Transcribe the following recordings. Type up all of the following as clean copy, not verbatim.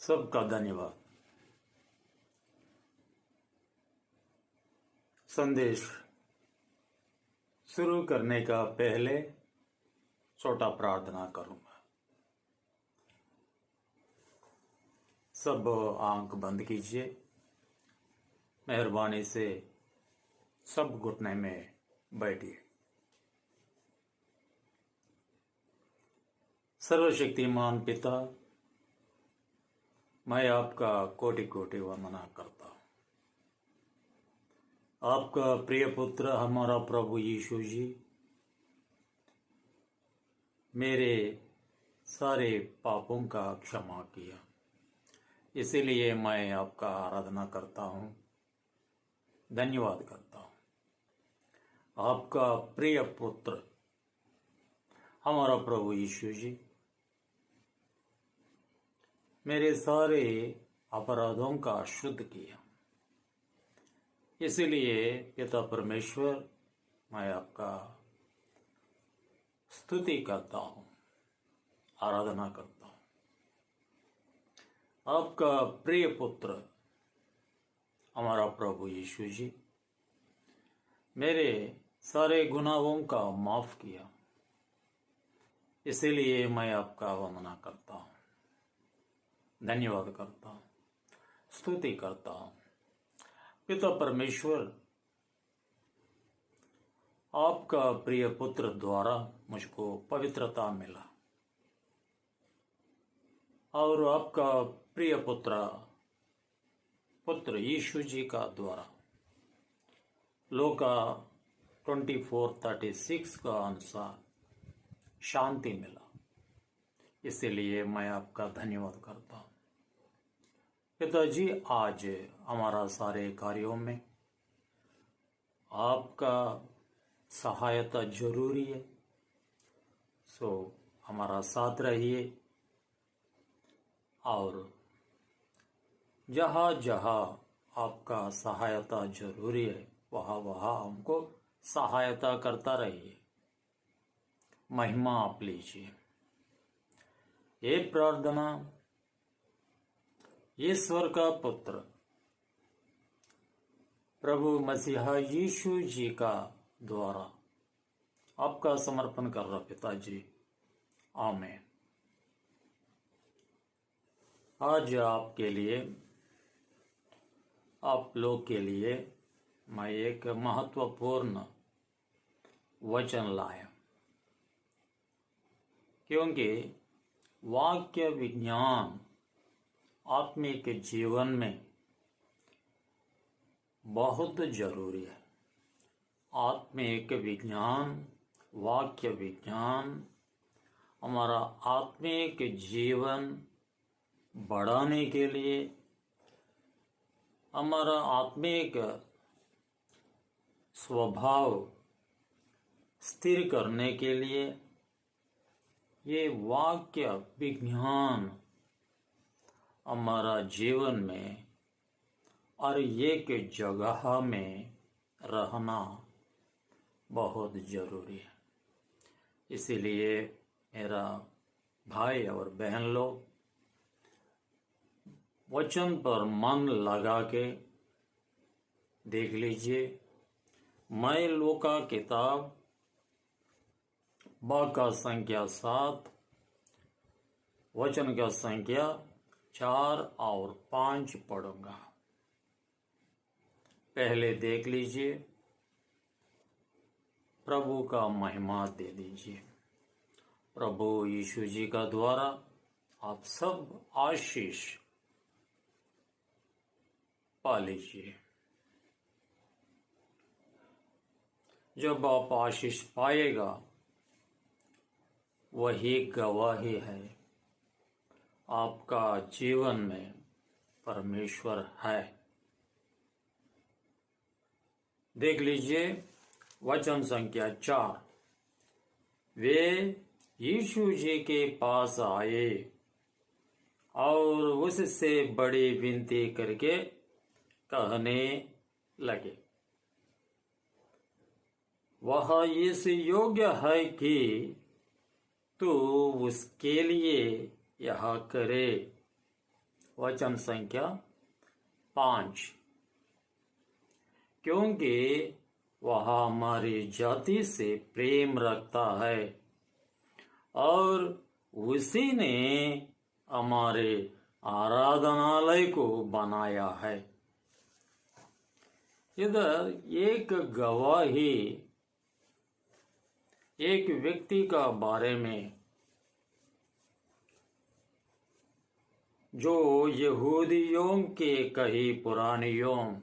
सबका धन्यवाद। संदेश शुरू करने का पहले छोटा प्रार्थना करूंगा। सब आंख बंद कीजिए। मेहरबानी से सब घुटने में बैठिए। सर्वशक्तिमान पिता, मैं आपका कोटि कोटि वंदना करता हूँ। आपका प्रिय पुत्र हमारा प्रभु यीशु जी मेरे सारे पापों का क्षमा किया, इसीलिए मैं आपका आराधना करता हूँ, धन्यवाद करता हूँ। आपका प्रिय पुत्र हमारा प्रभु यीशु जी मेरे सारे अपराधों का शुद्ध किया, इसलिए पिता परमेश्वर मैं आपका स्तुति करता हूँ, आराधना करता हूँ। आपका प्रिय पुत्र हमारा प्रभु यीशु जी मेरे सारे गुनाहों का माफ किया, इसीलिए मैं आपका वंदना करता हूँ, धन्यवाद करता हूँ, स्तुति करता हूँ। पिता परमेश्वर, आपका प्रिय पुत्र द्वारा मुझको पवित्रता मिला और आपका प्रिय पुत्र यीशु जी का द्वारा लूका 24:36 का अनुसार शांति मिला, इसलिए मैं आपका धन्यवाद करता हूँ। पिताजी, आज हमारा सारे कार्यों में आपका सहायता जरूरी है, सो हमारा साथ रहिए और जहाँ जहाँ आपका सहायता जरूरी है वहाँ वहाँ हमको सहायता करता रहिए। महिमा आप लीजिए। ये प्रार्थना ईश्वर का पुत्र प्रभु मसीहा यीशु जी का द्वारा आपका समर्पण कर रहा पिताजी, आमीन। आज आपके लिए, आप लोग के लिए मैं एक महत्वपूर्ण वचन लाया, क्योंकि वाक्य विज्ञान आत्मिक जीवन में बहुत जरूरी है। आत्मिक विज्ञान, वाक्य विज्ञान हमारा आत्मिक जीवन बढ़ाने के लिए, हमारा आत्मिक स्वभाव स्थिर करने के लिए ये वाक्य विज्ञान हमारा जीवन में और एक जगह में रहना बहुत जरूरी है। इसीलिए मेरा भाई और बहन लोग वचन पर मन लगा के देख लीजिए। मैं लूका किताब बा का संख्या 7, वचन का संख्या 4 और 5 पढ़ूंगा। पहले देख लीजिए, प्रभु का महिमा दे दीजिए। प्रभु यीशु जी का द्वारा आप सब आशीष पा लीजिए। जब आप आशीष पाएगा, वही गवाही है आपका जीवन में परमेश्वर है। देख लीजिए वचन संख्या 4। वे यीशु जी के पास आए और उससे बड़ी विनती करके कहने लगे, वह इस योग्य है कि तू उसके लिए यह करे, वचन संख्या 5। क्योंकि वह हमारी जाति से प्रेम रखता है और उसी ने हमारे आराधनालय को बनाया है। इधर एक गवाही एक व्यक्ति का बारे में जो यहूदियों के कई पुरानियों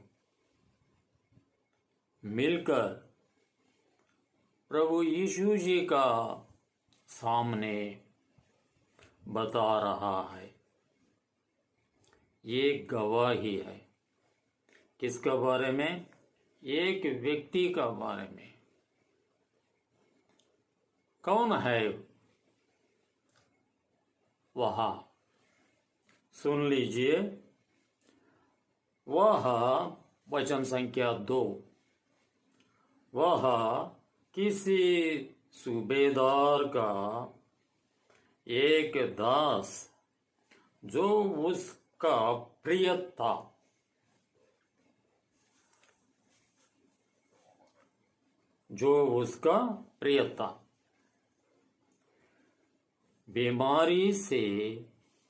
मिलकर प्रभु यीशु जी का सामने बता रहा है। ये गवाही है किसका बारे में? एक व्यक्ति का बारे में। कौन है वह? सुन लीजिए। वह वचन संख्या 2, वह किसी सूबेदार का एक दास जो उसका प्रिय था, बीमारी से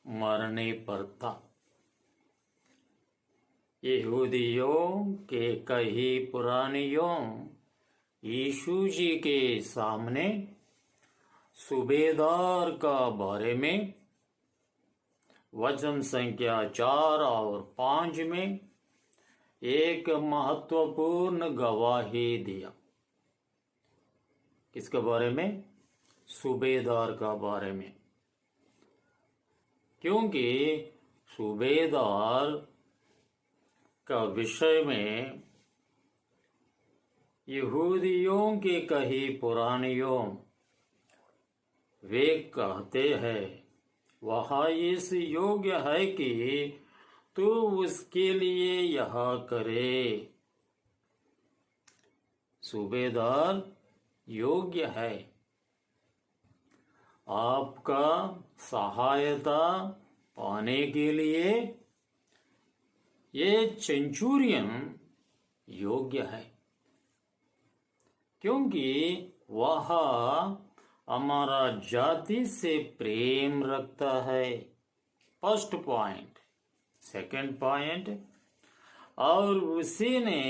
मरने पर था। यहूदियों के कई पुरानियों यीशु जी के सामने सूबेदार का बारे में वचन संख्या 4 और 5 में एक महत्वपूर्ण गवाही दिया। किसके बारे में? सूबेदार का बारे में। क्योंकि सूबेदार का विषय में यहूदियों के कई पुरानियों वे कहते हैं वह इस योग्य है कि तू उसके लिए यह करे। सूबेदार योग्य है आपका सहायता पाने के लिए। ये सेंचुरियन योग्य है क्योंकि वह हमारा जाति से प्रेम रखता है। First point. सेकंड पॉइंट, और उसी ने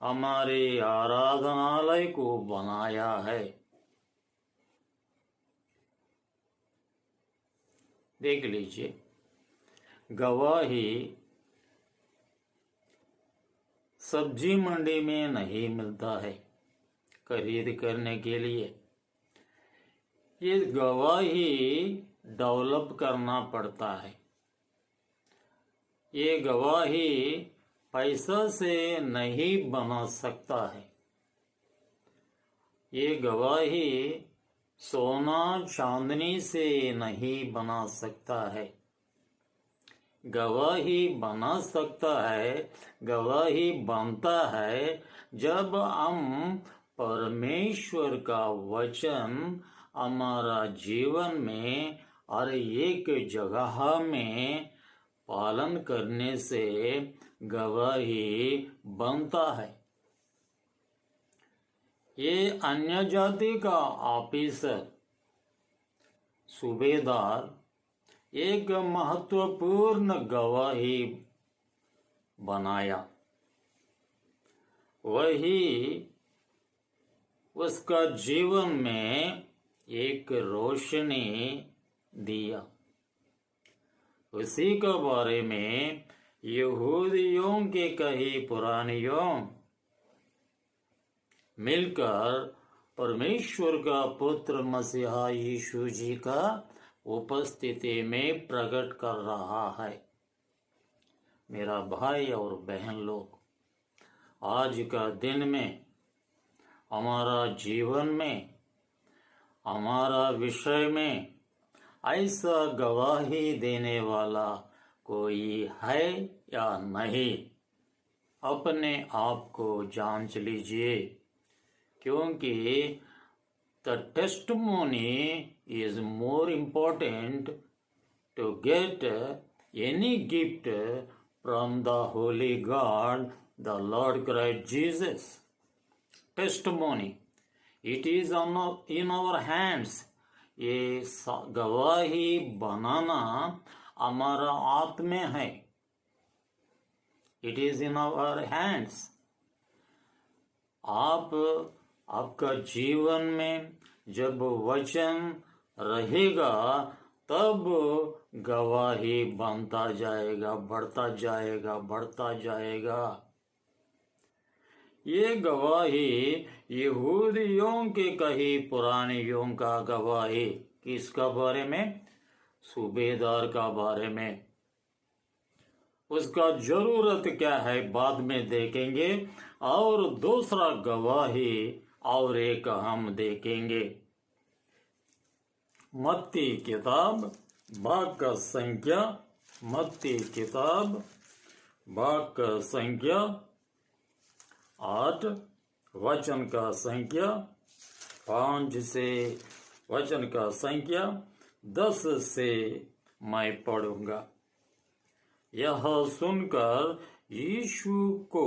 हमारे आराधनालय को बनाया है। देख लीजिए, गवाही सब्जी मंडी में नहीं मिलता है खरीद करने के लिए। ये गवाही डेवलप करना पड़ता है। ये गवाही पैसा से नहीं बना सकता है। ये गवाही सोना चांदनी से नहीं बना सकता है। गवाही बना सकता है, गवाही बनता है जब हम परमेश्वर का वचन हमारा जीवन में हर एक जगह में पालन करने से गवाही बनता है। ये अन्य जाति का ऑफिसर सूबेदार एक महत्वपूर्ण गवाही बनाया। वही उसका जीवन में एक रोशनी दिया। उसी के बारे में यहूदियों के कई पुरानियों मिलकर परमेश्वर का पुत्र मसीहा यीशु जी का उपस्थिति में प्रकट कर रहा है। मेरा भाई और बहन लोग, आज का दिन में हमारा जीवन में हमारा विषय में ऐसा गवाही देने वाला कोई है या नहीं, अपने आप को जांच लीजिए। क्योंकि the testimony is more important to get any gift from the Holy God, the Lord Christ Jesus. Testimony. It is in our hands. ये गवाही बनाना हमारा हाथ में है. It is in our hands. आपका जीवन में जब वचन रहेगा तब गवाही बनता जाएगा, बढ़ता जाएगा. ये गवाही यहूदियों के कही पुरानियों का गवाही. किसका बारे में? सूबेदार का बारे में. उसका जरूरत क्या है बाद में देखेंगे. और दूसरा गवाही और एक हम देखेंगे. मत्ती किताब भाग का संख्या 8 वचन का संख्या 5 से वचन का संख्या 10 से मैं पढ़ूंगा. यह सुनकर यीशु को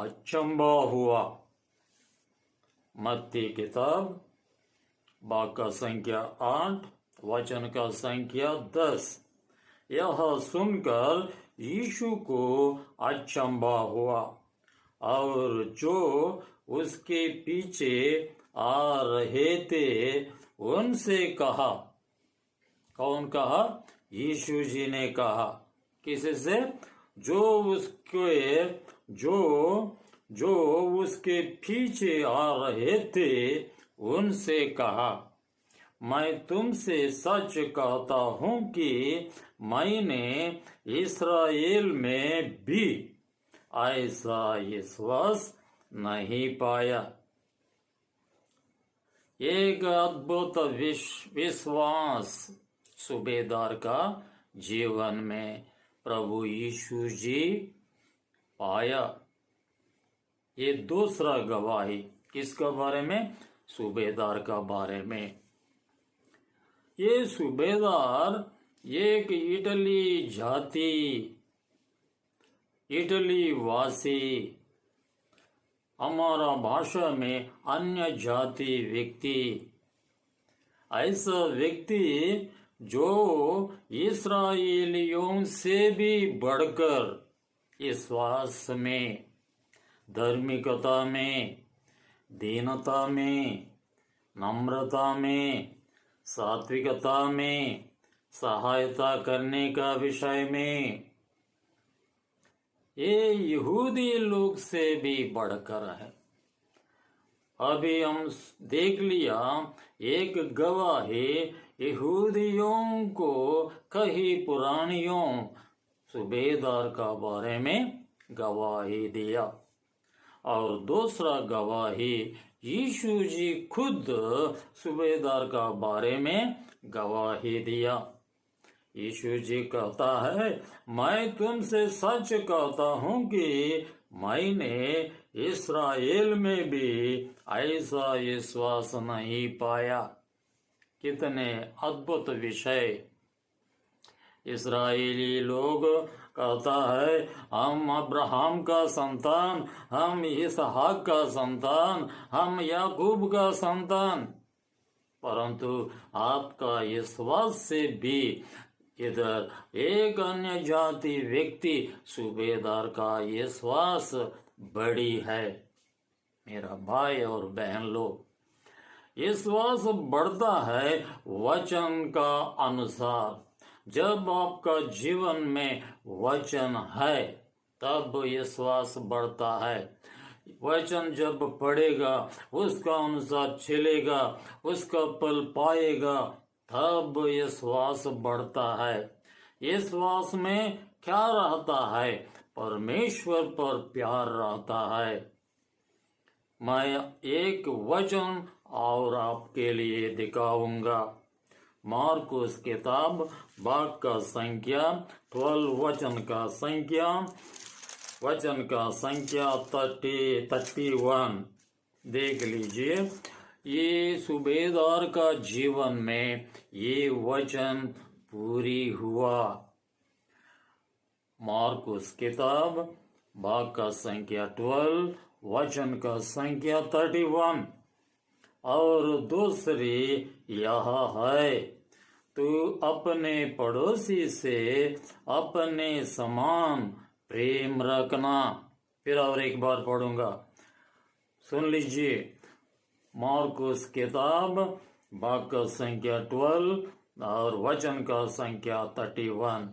अचंभा हुआ. मत्ती किताब भाग का संख्या 8 वचन का संख्या 10. यह सुनकर यीशु को अचंभा हुआ और जो उसके पीछे आ रहे थे उनसे कहा. कौन कहा? यीशु जी ने कहा. किसी से? जो उसके पीछे आ रहे थे उनसे कहा. मैं तुमसे सच कहता हूं कि मैंने इस्राएल में भी ऐसा विश्वास नहीं पाया. एक अद्भुत विश्वास सूबेदार का जीवन में प्रभु यीशु जी पाया. ये दूसरा गवाही किसका बारे में? सूबेदार का बारे में. ये सूबेदार एक इटली वासी, हमारा भाषा में अन्य जाति व्यक्ति, ऐसा व्यक्ति जो इस्राएलियों से भी बढ़कर विश्वास में, धार्मिकता में, दीनता में, नम्रता में, सात्विकता में, सहायता करने का विषय में, ये यहूदी लोग से भी बढ़कर है. अभी हम देख लिया एक गवाही यहूदियों को कही पुरानियों सूबेदार का बारे में गवाही दिया. और दूसरा गवाही यीशु जी खुद सूबेदार का बारे में गवाही दिया. यीशु जी कहता है, मैं तुमसे सच कहता हूं कि मैंने इस्राएल में भी ऐसा विश्वास नहीं पाया. कितने अद्भुत विषय. इस्राएली लोग कहता है हम अब्राहम का संतान, हम इसहाक का संतान, हम याकूब का संतान. परंतु आपका विश्वास से भी इधर एक अन्य जाति व्यक्ति सूबेदार का विश्वास बड़ी है. मेरा भाई और बहन लोग, विश्वास बढ़ता है वचन का अनुसार. जब आपका जीवन में वचन है तब विश्वास बढ़ता है. वचन जब पढ़ेगा, उसका अनुसार चलेगा, उसका फल पाएगा, तब विश्वास बढ़ता है. विश्वास में क्या रहता है? परमेश्वर पर प्यार रहता है. मैं एक वचन और आपके लिए दिखाऊंगा. मार्कुस किताब भाग का संख्या 12 वचन का संख्या 31 देख लीजिए. ये सूबेदार का जीवन में ये वचन पूरी हुआ. मार्कुस किताब भाग का संख्या 12 वचन का संख्या 31। और दूसरी यह है, तू अपने पड़ोसी से अपने समान प्रेम रखना। फिर और एक बार पढ़ूंगा, सुन लीजिए। मार्कुस किताब भाग का संख्या 12 और वचन का संख्या 31।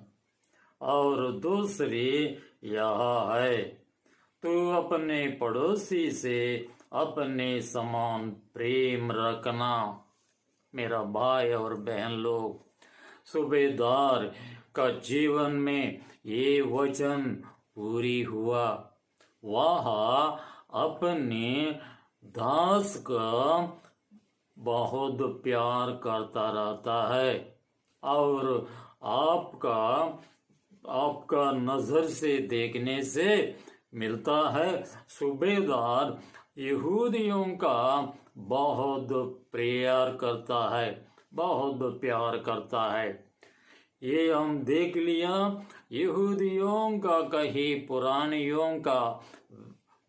और दूसरी यह है, तू अपने पड़ोसी से अपने समान प्रेम रखना। मेरा भाई और बहन लोग, सूबेदार का जीवन में ये वचन पूरी हुआ। वह अपने दास का बहुत प्यार करता रहता है। और आपका नजर से देखने से मिलता है, सूबेदार यहूदियों का बहुत प्यार करता है, बहुत प्यार करता है। ये हम देख लिया यहूदियों का, कहीं पुरानियों का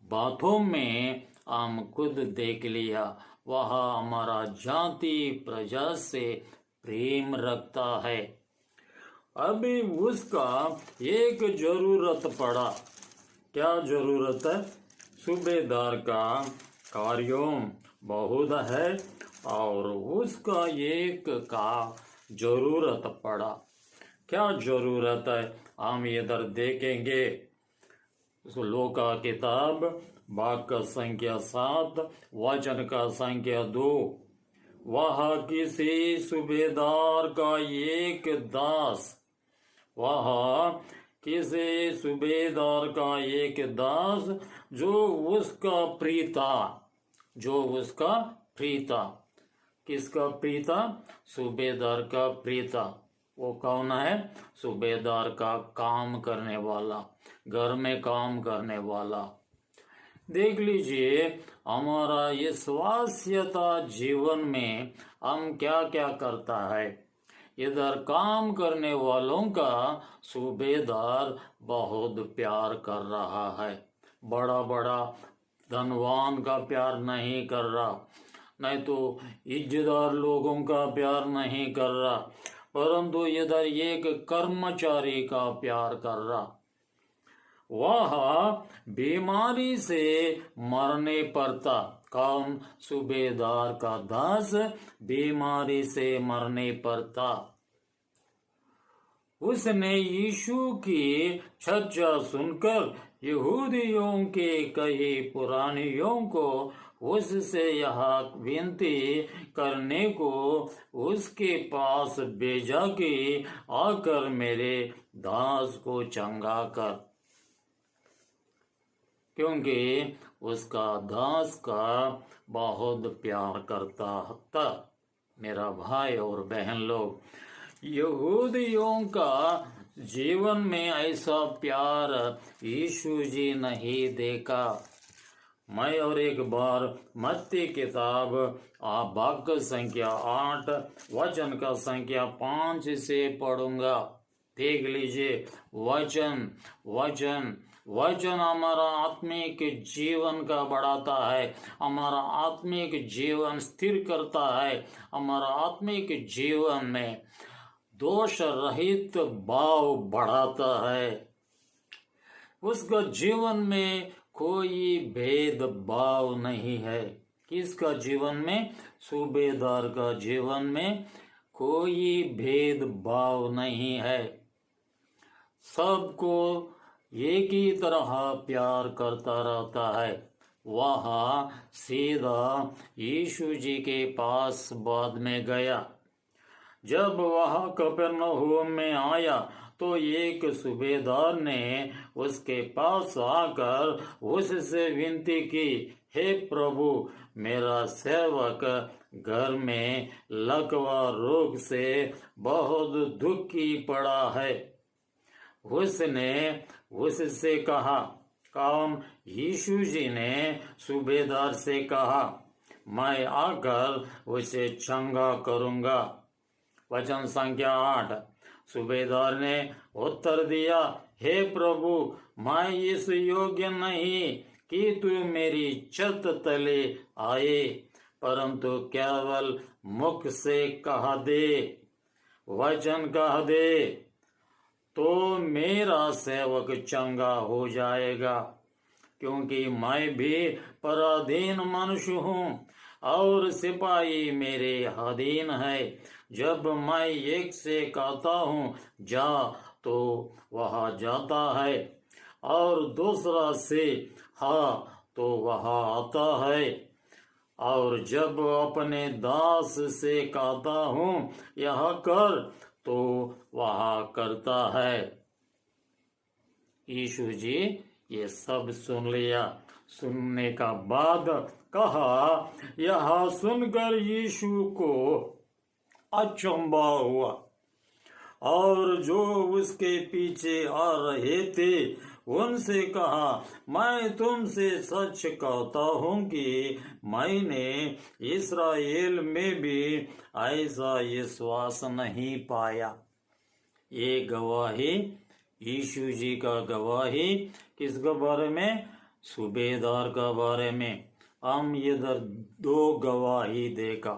बातों में हम खुद देख लिया। वह हमारा जाति प्रजा से प्रेम रखता है। अभी उसका एक जरूरत पड़ा। क्या जरूरत है? सूबेदार का कार्यों बहुत है और उसका एक का जरूरत पड़ा। क्या जरूरत है हम इधर देखेंगे। लूका किताब भाग का संख्या 7 वचन का संख्या 2। वह किसी सूबेदार का एक दास, वह किसी सूबेदार का एक दास जो उसका प्रीता, जो उसका प्रीता। किसका प्रीता? सूबेदार का प्रीता। वो कौन है? सूबेदार का काम करने वाला, घर में काम करने वाला। देख लीजिए हमारा ये स्वास्थ्यता जीवन में हम क्या क्या करता है। इधर काम करने वालों का सूबेदार बहुत प्यार कर रहा है। बड़ा बड़ा धनवान का प्यार नहीं कर रहा, नहीं तो इज्जतदार लोगों का प्यार नहीं कर रहा, परंतु इधर एक कर्मचारी का प्यार कर रहा। वह बीमारी से मरने पर था। कौन? सूबेदार का दास बीमारी से मरने पर था। उसने यीशु की चर्चा सुनकर यहूदियों के कई पुरानियों को उससे यह विनती करने को उसके पास भेजा कि आकर मेरे दास को चंगा कर, क्योंकि उसका दास का बहुत प्यार करता था। मेरा भाई और बहन लोग, यहूदियों का जीवन में ऐसा प्यार यीशु जी नहीं देखा। मैं और एक बार मत्ती किताब भाग संख्या 8 वचन का संख्या 5 से पढ़ूंगा। देख लीजिए, वचन वचन वचन हमारा आत्मिक जीवन का बढ़ाता है, हमारा आत्मिक जीवन स्थिर करता है, हमारा आत्मिक जीवन में दोष रहित भाव बढ़ाता है। उसका जीवन में कोई भेदभाव नहीं है। किसका जीवन में? सूबेदार का जीवन में कोई भेदभाव नहीं है। सबको एक ही तरह प्यार करता रहता है। वह सीधा यीशु जी के पास बाद में गया। जब वह कफरनहूम में आया तो एक सूबेदार ने उसके पास आकर उससे विनती की, हे प्रभु, मेरा सेवक घर में लकवा रोग से बहुत दुखी पड़ा है। उसने उससे कहा, कौन? यीशु जी ने सूबेदार से कहा, मैं आकर उसे चंगा करूंगा। वचन संख्या 8। सूबेदार ने उत्तर दिया, हे प्रभु, मैं इस योग्य नहीं कि तू मेरी छत तले आए, परंतु केवल मुख से कह दे, वचन कह दे, तो मेरा सेवक चंगा हो जाएगा। क्योंकि मैं भी पराधीन मनुष्य हूँ और सिपाही मेरे अधीन है। जब मैं एक से कहता हूँ जा, तो वह जाता है, और दूसरा से हाँ, तो वह आता है, और जब अपने दास से कहता हूँ यह कर, तो वह करता है। यीशु जी ये सब सुन लिया। सुनने का बाद कहा, यह सुनकर यीशु को अचंभा हुआ, और जो उसके पीछे आ रहे थे उनसे कहा, मैं तुमसे सच कहता हूँ कि मैंने इस्राएल में भी ऐसा विश्वास नहीं पाया। ये गवाही यीशु जी का गवाही किसके बारे में? सूबेदार का बारे में। हम इधर दो गवाही देखा।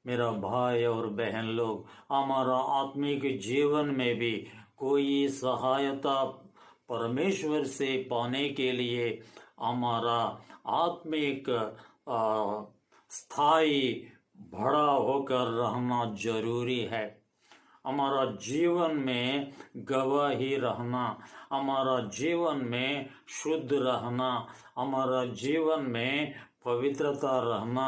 मेरा भाई और बहन लोग, हमारा आत्मिक जीवन में भी कोई सहायता परमेश्वर से पाने के लिए हमारा आत्मिक स्थायी बड़ा होकर रहना जरूरी है। हमारा जीवन में गवाही रहना, हमारा जीवन में शुद्ध रहना, हमारा जीवन में पवित्रता रहना,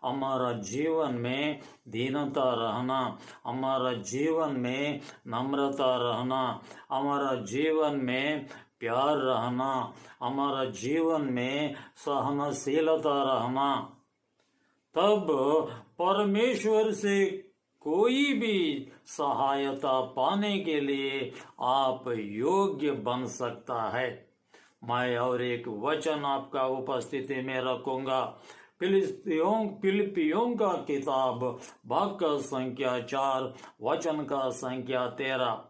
हमारा जीवन में दीनता रहना, हमारा जीवन में नम्रता रहना, हमारा जीवन में प्यार रहना, हमारा जीवन में सहनशीलता रहना, तब परमेश्वर से कोई भी सहायता पाने के लिए आप योग्य बन सकता है। मैं और एक वचन आपका उपस्थिति में रखूंगा। फिलिपियों का किताब भाग का संख्या 4 वचन का संख्या 13।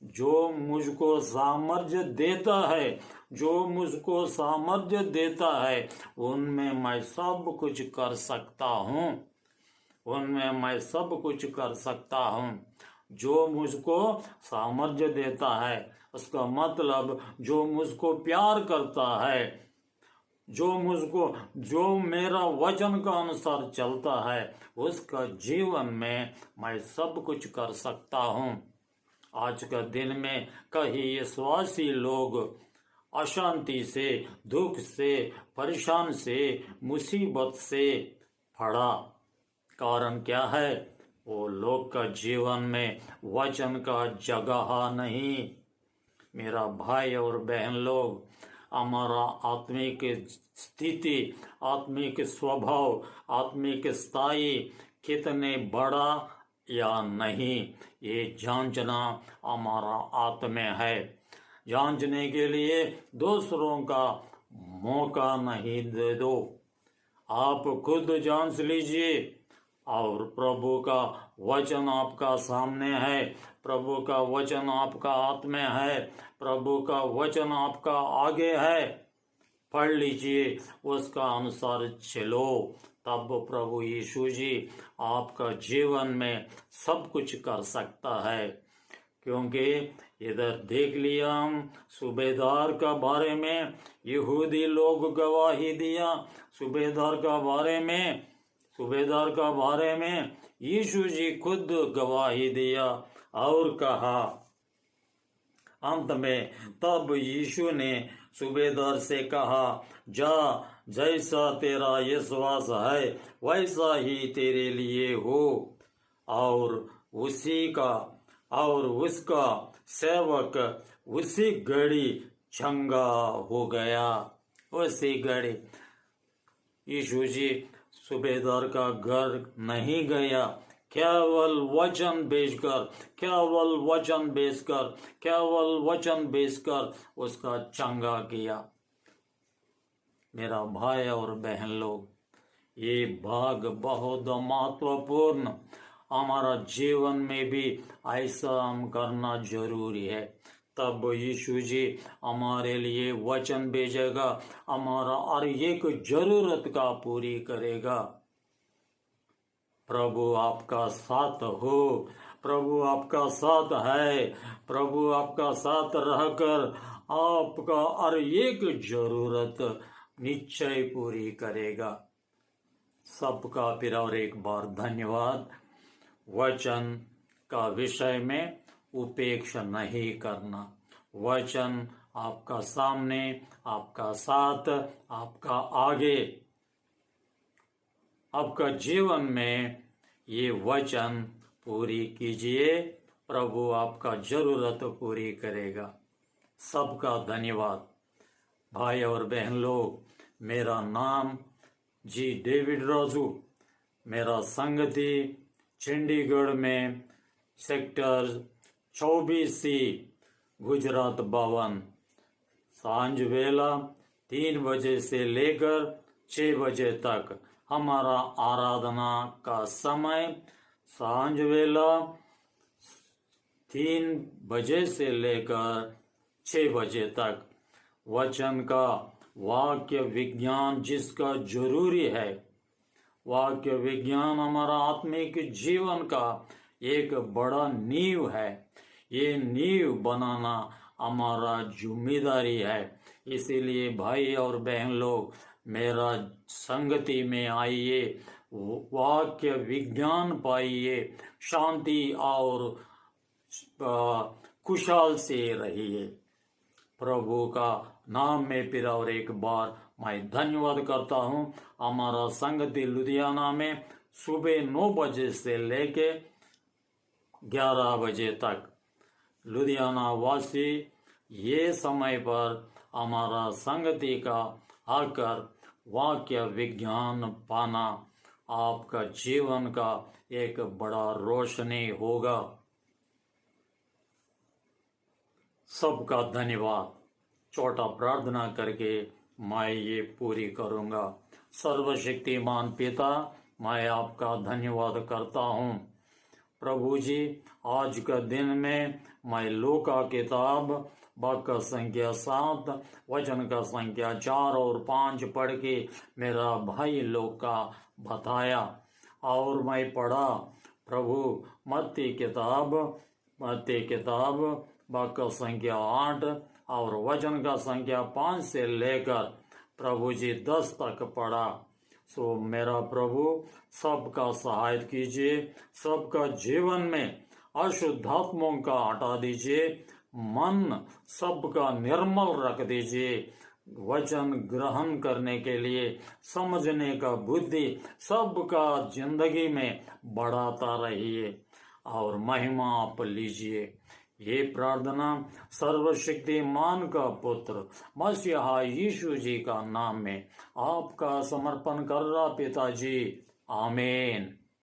जो मुझको सामर्थ्य देता है, जो मुझको सामर्थ्य देता है, उनमें मैं सब कुछ कर सकता हूँ, उनमें मैं सब कुछ कर सकता हूँ। जो मुझको सामर्थ्य देता है, उसका मतलब जो मुझको प्यार करता है, जो मेरा वचन का अनुसार चलता है, उसका जीवन में मैं सब कुछ कर सकता हूँ। आज का दिन में कई विश्वासी लोग अशांति से, दुख से, परेशान से, मुसीबत से पड़ा। कारण क्या है? वो लोग का जीवन में वचन का जगह नहीं। मेरा भाई और बहन लोग, हमारा आत्मिक स्थिति, आत्मिक स्वभाव, आत्मिक स्थायी कितने बड़ा या नहीं, ये जांचना हमारा हाथ में है। जांचने के लिए दूसरों का मौका नहीं दे दो। आप खुद जांच लीजिए, और प्रभु का वचन आपका सामने है, प्रभु का वचन आपका हाथ में है, प्रभु का वचन आपका आगे है। पढ़ लीजिए, उसका अनुसार चलो, तब प्रभु यीशु जी आपका जीवन में सब कुछ कर सकता है। क्योंकि इधर देख लिया हम सूबेदार का बारे में, यहूदी लोग गवाही दिया। सूबेदार का बारे में यीशु जी खुद गवाही दिया और कहा। अंत में तब यीशु ने सूबेदार से कहा, जा, जैसा तेरा विश्वास है वैसा ही तेरे लिए हो। और उसका सेवक उसी घड़ी चंगा हो गया। उसी घड़ी यीशु जी सूबेदार का घर नहीं गया, केवल वचन बेचकर उसका चंगा किया। मेरा भाई और बहन लोग, ये भाग बहुत महत्वपूर्ण हमारा जीवन में भी ऐसा हम करना जरूरी है। तब यीशु जी हमारे लिए वचन भेजेगा, हमारा हर एक जरूरत का पूरी करेगा। प्रभु आपका साथ हो, प्रभु आपका साथ है, प्रभु आपका साथ रहकर आपका हर एक जरूरत निश्चय पूरी करेगा। सबका फिर और एक बार धन्यवाद। वचन का विषय में उपेक्षा नहीं करना। वचन आपका सामने, आपका साथ, आपका आगे, आपका जीवन में ये वचन पूरी कीजिए। प्रभु आपका जरूरत पूरी करेगा। सबका धन्यवाद। भाई और बहन लोग, मेरा नाम जी डेविड राजू, मेरा संगति चंडीगढ़ में सेक्टर 24C गुजरात भवन, सांझ वेला 3 बजे से लेकर 6 बजे तक हमारा आराधना का समय सांझ वेला 3 बजे से लेकर 6 बजे तक। वचन का वाक्य विज्ञान जिसका जरूरी है, वाक्य विज्ञान हमारा आत्मिक जीवन का एक बड़ा नींव है। ये नींव बनाना हमारा जिम्मेदारी है। इसीलिए भाई और बहन लोग, मेरा संगति में आइए, वाक्य विज्ञान पाइए, शांति और कुशल से रहिए। प्रभु का नाम में फिर और एक बार मैं धन्यवाद करता हूँ। हमारा संगति लुधियाना में सुबह 9 बजे से लेके 11 बजे तक। लुधियाना वासी ये समय पर हमारा संगति का आकर वाक्य विज्ञान पाना आपका जीवन का एक बड़ा रोशनी होगा। सबका धन्यवाद। छोटा प्रार्थना करके मैं ये पूरी करूँगा। सर्वशक्तिमान पिता, मैं आपका धन्यवाद करता हूँ। प्रभु जी, आज का दिन में मैं लूका किताब वाक्य संख्या 7 वचन का संख्या 4 और 5 पढ़ के मेरा भाई लोग का बताया और मैं पढ़ा। प्रभु मत्ती किताब वाक्य संख्या 8 और वचन का संख्या 5 से लेकर प्रभु जी 10 तक पढ़ा। सो मेरा प्रभु सबका सहायता कीजिए, सबका जीवन में अशुद्धात्मों का हटा दीजिए, मन सबका निर्मल रख दीजिए। वचन ग्रहण करने के लिए समझने का बुद्धि सबका जिंदगी में बढ़ाता रहिए और महिमा आप लीजिए। ये प्रार्थना सर्वशक्तिमान का पुत्र मसीहा यीशु जी का नाम में आपका समर्पण कर रहा पिताजी। आमीन।